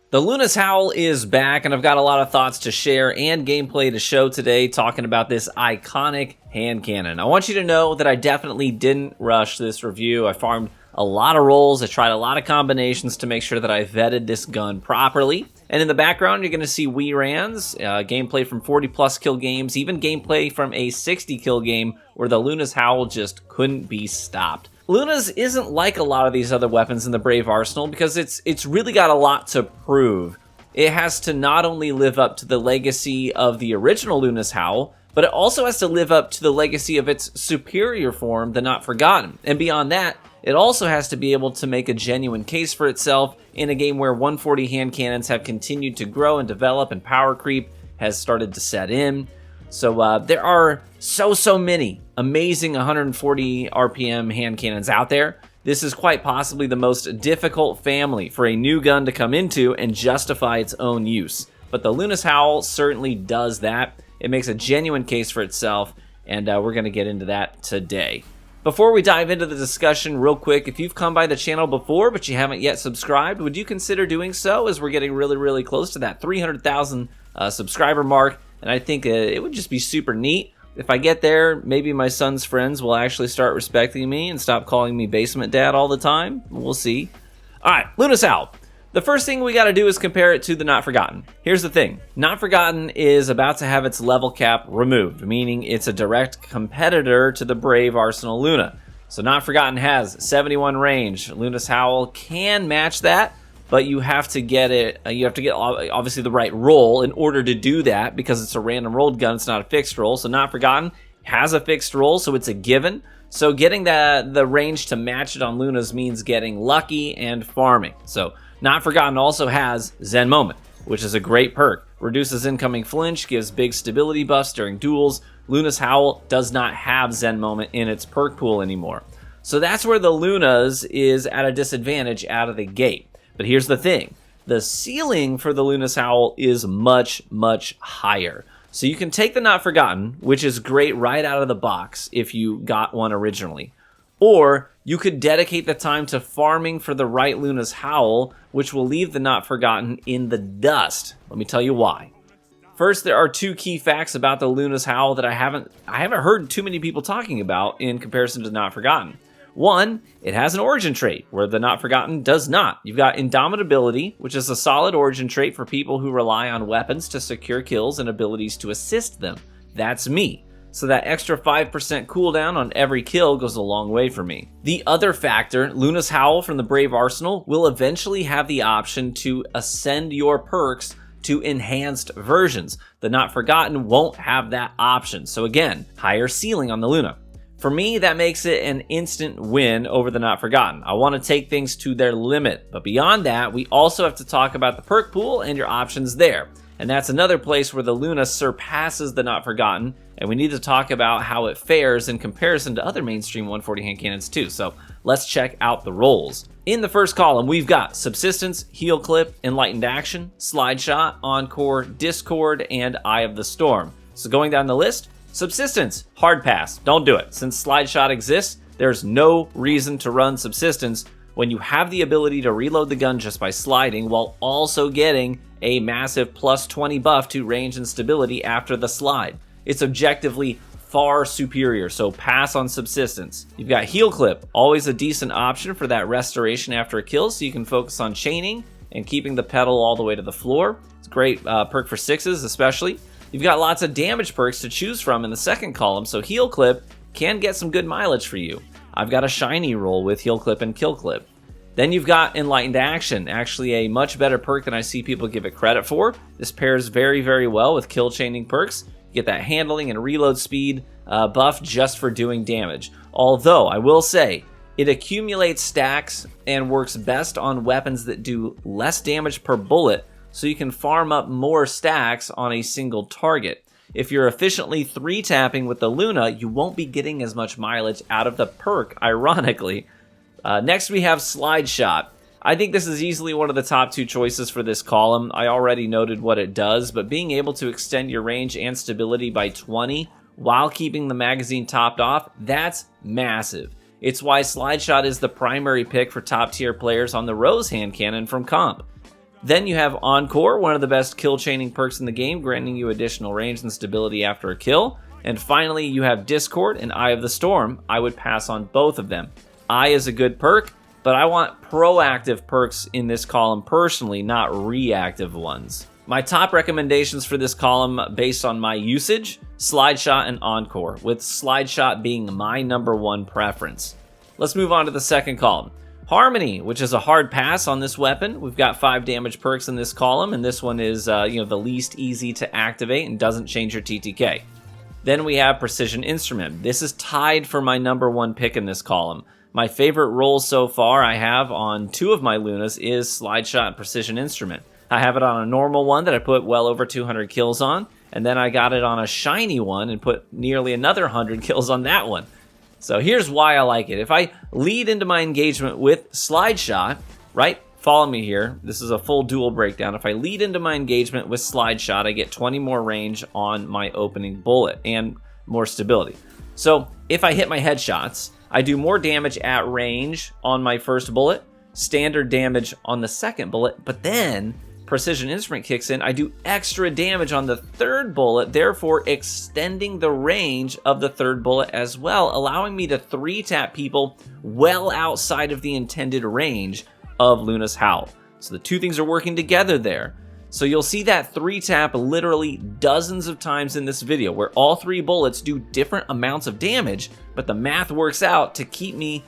The Luna's Howl is back, and I've got a lot of thoughts to share and gameplay to show today talking about this iconic hand cannon. I want you to know that I definitely didn't rush this review. I farmed a lot of rolls. I tried a lot of combinations to make sure that I vetted this gun properly. And in the background, you're going to see Wii Rans, gameplay from 40-plus kill games, even gameplay from a 60-kill game where the Luna's Howl just couldn't be stopped. Luna's isn't like a lot of these other weapons in the Brave arsenal because it's really got a lot to prove. It has to not only live up to the legacy of the original Luna's Howl, but it also has to live up to the legacy of its superior form, the Not Forgotten. And beyond that, it also has to be able to make a genuine case for itself in a game where 140 hand cannons have continued to grow and develop and power creep has started to set in. So there are so many amazing 140 RPM hand cannons out there. This is quite possibly the most difficult family for a new gun to come into and justify its own use. But the Luna's Howl certainly does that. It makes a genuine case for itself, and we're going to get into that today. Before we dive into the discussion, real quick, if you've come by the channel before but you haven't yet subscribed, would you consider doing so, as we're getting really close to that 300,000 subscriber mark? And I think it would just be super neat. If I get there, maybe my son's friends will actually start respecting me and stop calling me Basement Dad all the time. We'll see. All right, Luna's Howl. The first thing we got to do is compare it to the Not Forgotten. Here's the thing. Not Forgotten is about to have its level cap removed, meaning it's a direct competitor to the Brave Arsenal Luna. So Not Forgotten has 71 range. Luna's Howl can match that, but you have to get it. You have to get obviously the right roll in order to do that, because it's a random rolled gun. It's not a fixed roll. So Not Forgotten has a fixed roll, so it's a given. So getting the range to match it on Luna's means getting lucky and farming. So Not Forgotten also has Zen Moment, which is a great perk. Reduces incoming flinch, gives big stability buffs during duels. Luna's Howl does not have Zen Moment in its perk pool anymore. So that's where the Luna's is at a disadvantage out of the gate. But here's the thing. The ceiling for the Luna's Howl is much higher. So you can take the Not Forgotten, which is great right out of the box if you got one originally. Or you could dedicate the time to farming for the right Luna's Howl, which will leave the Not Forgotten in the dust. Let me tell you why. First, there are two key facts about the Luna's Howl that I haven't heard too many people talking about in comparison to the Not Forgotten. One, it has an origin trait, where the Not Forgotten does not. You've got Indomitability, which is a solid origin trait for people who rely on weapons to secure kills and abilities to assist them. That's me. So that extra 5% cooldown on every kill goes a long way for me. The other factor, Luna's Howl from the Brave Arsenal will eventually have the option to ascend your perks to enhanced versions. The Not Forgotten won't have that option. So again, higher ceiling on the Luna. For me, that makes it an instant win over the Not Forgotten. I want to take things to their limit. But beyond that, we also have to talk about the perk pool and your options there. And that's another place where the Luna surpasses the Not Forgotten, and we need to talk about how it fares in comparison to other mainstream 140 hand cannons too. So let's check out the rolls. In the first column, we've got Subsistence, Heal Clip, Enlightened Action, Slide Shot, Encore, Discord, and Eye of the Storm. So going down the list, Subsistence, hard pass, don't do it. Since Slide Shot exists, there's no reason to run Subsistence when you have the ability to reload the gun just by sliding, while also getting a massive plus 20 buff to range and stability after the slide. It's objectively far superior, so pass on Subsistence. You've got Heal Clip, always a decent option for that restoration after a kill, so you can focus on chaining and keeping the pedal all the way to the floor. It's a great perk for sixes especially. You've got lots of damage perks to choose from in the second column, so Heal Clip can get some good mileage for you. I've got a shiny roll with Heal Clip and Kill Clip. Then you've got Enlightened Action, actually a much better perk than I see people give it credit for. This pairs very well with kill chaining perks. You get that handling and reload speed buff just for doing damage. Although, I will say, it accumulates stacks and works best on weapons that do less damage per bullet, so you can farm up more stacks on a single target. If you're efficiently 3-tapping with the Luna, you won't be getting as much mileage out of the perk, ironically. Next we have Slide Shot. I think this is easily one of the top two choices for this column. I already noted what it does, but being able to extend your range and stability by 20 while keeping the magazine topped off, that's massive. It's why Slide Shot is the primary pick for top tier players on the Rose hand cannon from Comp. Then you have Encore, one of the best kill chaining perks in the game, granting you additional range and stability after a kill. And finally, you have Discord and Eye of the Storm. I would pass on both of them. Eye is a good perk, but I want proactive perks in this column personally, not reactive ones. My top recommendations for this column based on my usage, Slide Shot and Encore, with Slide Shot being my #1 preference. Let's move on to the second column. Harmony, which is a hard pass on this weapon. We've got 5 damage perks in this column, and this one is the least easy to activate and doesn't change your TTK. Then we have Precision Instrument. This is tied for my #1 pick in this column. My favorite rolls so far I have on 2 of my Lunas is Slide Shot and Precision Instrument. I have it on a normal one that I put well over 200 kills on, and then I got it on a shiny one and put nearly another 100 kills on that one. So here's why I like it. If I lead into my engagement with Slide Shot, right? Follow me here. This is a full duel breakdown. If I lead into my engagement with Slide Shot, I get 20 more range on my opening bullet and more stability. So if I hit my headshots, I do more damage at range on my first bullet, standard damage on the second bullet, but then Precision Instrument kicks in, I do extra damage on the third bullet, therefore extending the range of the third bullet as well, allowing me to 3-tap people well outside of the intended range of Luna's Howl. So the two things are working together there. So you'll see that 3-tap literally dozens of times in this video, where all 3 bullets do different amounts of damage, but the math works out to keep me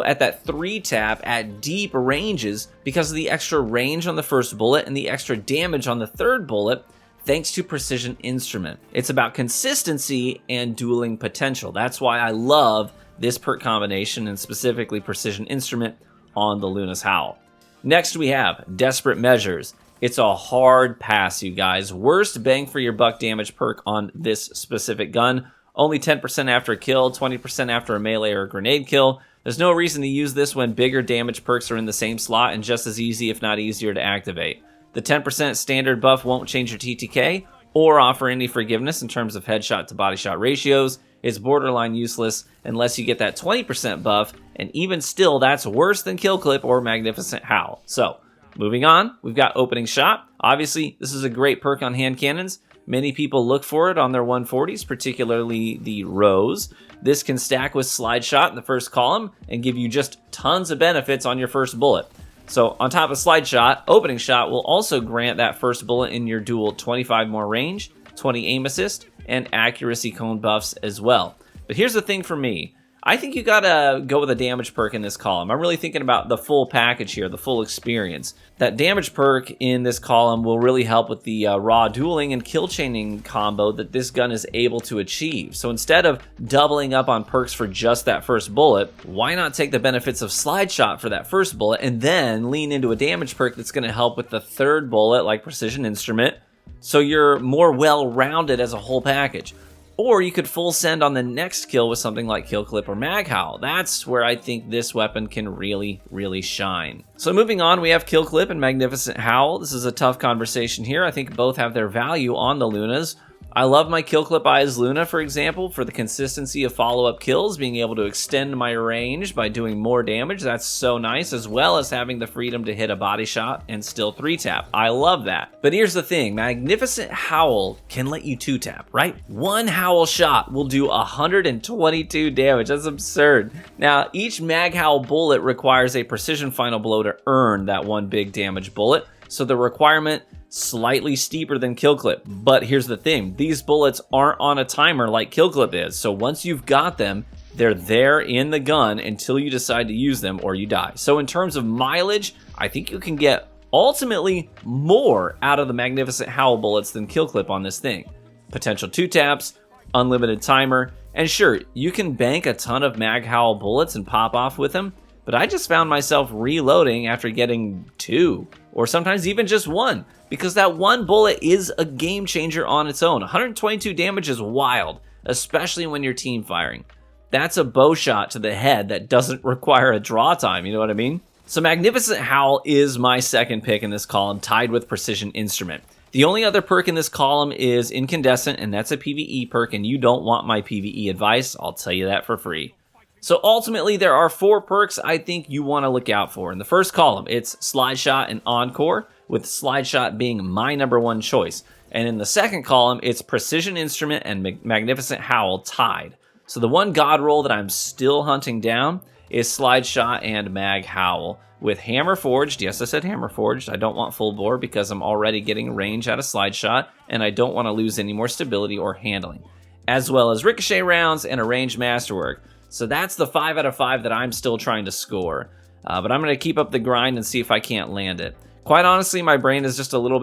at that 3-tap at deep ranges because of the extra range on the first bullet and the extra damage on the third bullet, thanks to Precision Instrument. It's about consistency and dueling potential. That's why I love this perk combination and specifically Precision Instrument on the Luna's Howl. Next we have Desperate Measures. It's a hard pass, you guys. Worst bang for your buck damage perk on this specific gun. Only 10% after a kill, 20% after a melee or a grenade kill. There's no reason to use this when bigger damage perks are in the same slot and just as easy, if not easier, to activate. The 10% standard buff won't change your TTK or offer any forgiveness in terms of headshot to body shot ratios. It's borderline useless unless you get that 20% buff, and even still, that's worse than Kill Clip or Magnificent Howl. So, moving on, we've got Opening Shot. Obviously, this is a great perk on hand cannons. Many people look for it on their 140s, particularly the Rose. This can stack with Slide Shot in the first column and give you just tons of benefits on your first bullet. So on top of Slide Shot, Opening Shot will also grant that first bullet in your duel 25 more range, 20 aim assist, and accuracy cone buffs as well. But here's the thing for me. I think you gotta go with a damage perk in this column. I'm really thinking about the full package here, the full experience. That damage perk in this column will really help with the raw dueling and kill chaining combo that this gun is able to achieve. So instead of doubling up on perks for just that first bullet, why not take the benefits of Slide Shot for that first bullet and then lean into a damage perk that's gonna help with the third bullet, like Precision Instrument, so you're more well-rounded as a whole package. Or you could full send on the next kill with something like Kill Clip or Mag Howl. That's where I think this weapon can really, really shine. So moving on, we have Kill Clip and Magnificent Howl. This is a tough conversation here. I think both have their value on the Lunas. I love my Kill Clip Eyes Luna, for example, for the consistency of follow-up kills, being able to extend my range by doing more damage. That's so nice, as well as having the freedom to hit a body shot and still 3-tap. I love that. But here's the thing, Magnificent Howl can let you 2-tap, right? One Howl shot will do 122 damage. That's absurd. Now, each Mag Howl bullet requires a precision final blow to earn that one big damage bullet, so the requirement slightly steeper than Kill Clip. But here's the thing, these bullets aren't on a timer like Kill Clip is, so once you've got them, they're there in the gun until you decide to use them or you die. So in terms of mileage, I think you can get ultimately more out of the Magnificent Howl bullets than Kill Clip on this thing. Potential 2-taps, unlimited timer, and sure, you can bank a ton of Mag Howl bullets and pop off with them, but I just found myself reloading after getting 2, or sometimes even just 1, because that one bullet is a game changer on its own. 122 damage is wild, especially when you're team firing. That's a bow shot to the head that doesn't require a draw time, you know what I mean? So Magnificent Howl is my second pick in this column, tied with Precision Instrument. The only other perk in this column is Incandescent, and that's a PvE perk, and you don't want my PvE advice, I'll tell you that for free. So ultimately, there are 4 perks I think you want to look out for. In the first column, it's Slide Shot and Encore. with Slide Shot being my #1 choice. And in the second column, it's Precision Instrument and Magnificent Howl tied. So the one god roll that I'm still hunting down is Slide Shot and Mag Howl. With Hammer Forged, yes I said Hammer Forged, I don't want full bore because I'm already getting range out of Slide Shot, and I don't want to lose any more stability or handling. As well as Ricochet rounds and a ranged Masterwork. So that's the 5 out of 5 that I'm still trying to score. But I'm going to keep up the grind and see if I can't land it. Quite honestly, my brain is just a little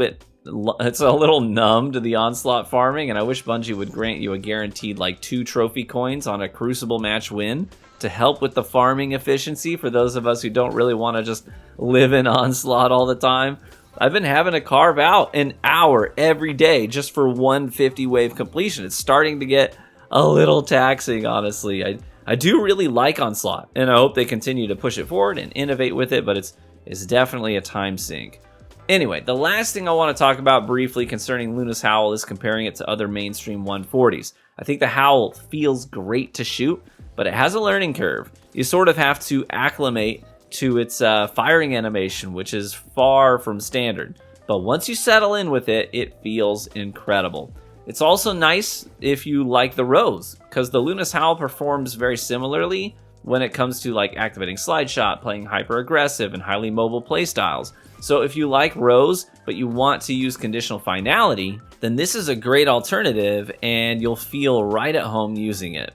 numb to the Onslaught farming, and I wish Bungie would grant you a guaranteed like 2 trophy coins on a Crucible match win to help with the farming efficiency for those of us who don't really want to just live in Onslaught all the time. I've been having to carve out an hour every day just for 150 wave completion. It's starting to get a little taxing, honestly. I do really like Onslaught, and I hope they continue to push it forward and innovate with it, but it's definitely a time sink. Anyway, the last thing I want to talk about briefly concerning Luna's Howl is comparing it to other mainstream 140s. I think the Howl feels great to shoot, but it has a learning curve. You sort of have to acclimate to its firing animation, which is far from standard. But once you settle in with it, it feels incredible. It's also nice if you like the Rose, because the Luna's Howl performs very similarly when it comes to like activating Slide Shot, playing hyper aggressive and highly mobile playstyles. So if you like Rose, but you want to use conditional finality, then this is a great alternative and you'll feel right at home using it.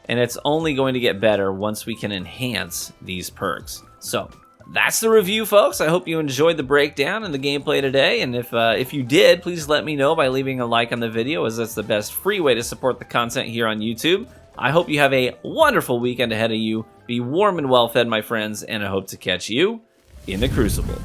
And it's only going to get better once we can enhance these perks. So that's the review, folks. I hope you enjoyed the breakdown and the gameplay today. And if you did, please let me know by leaving a like on the video, as that's the best free way to support the content here on YouTube. I hope you have a wonderful weekend ahead of you. Be warm and well fed, my friends, and I hope to catch you in the Crucible.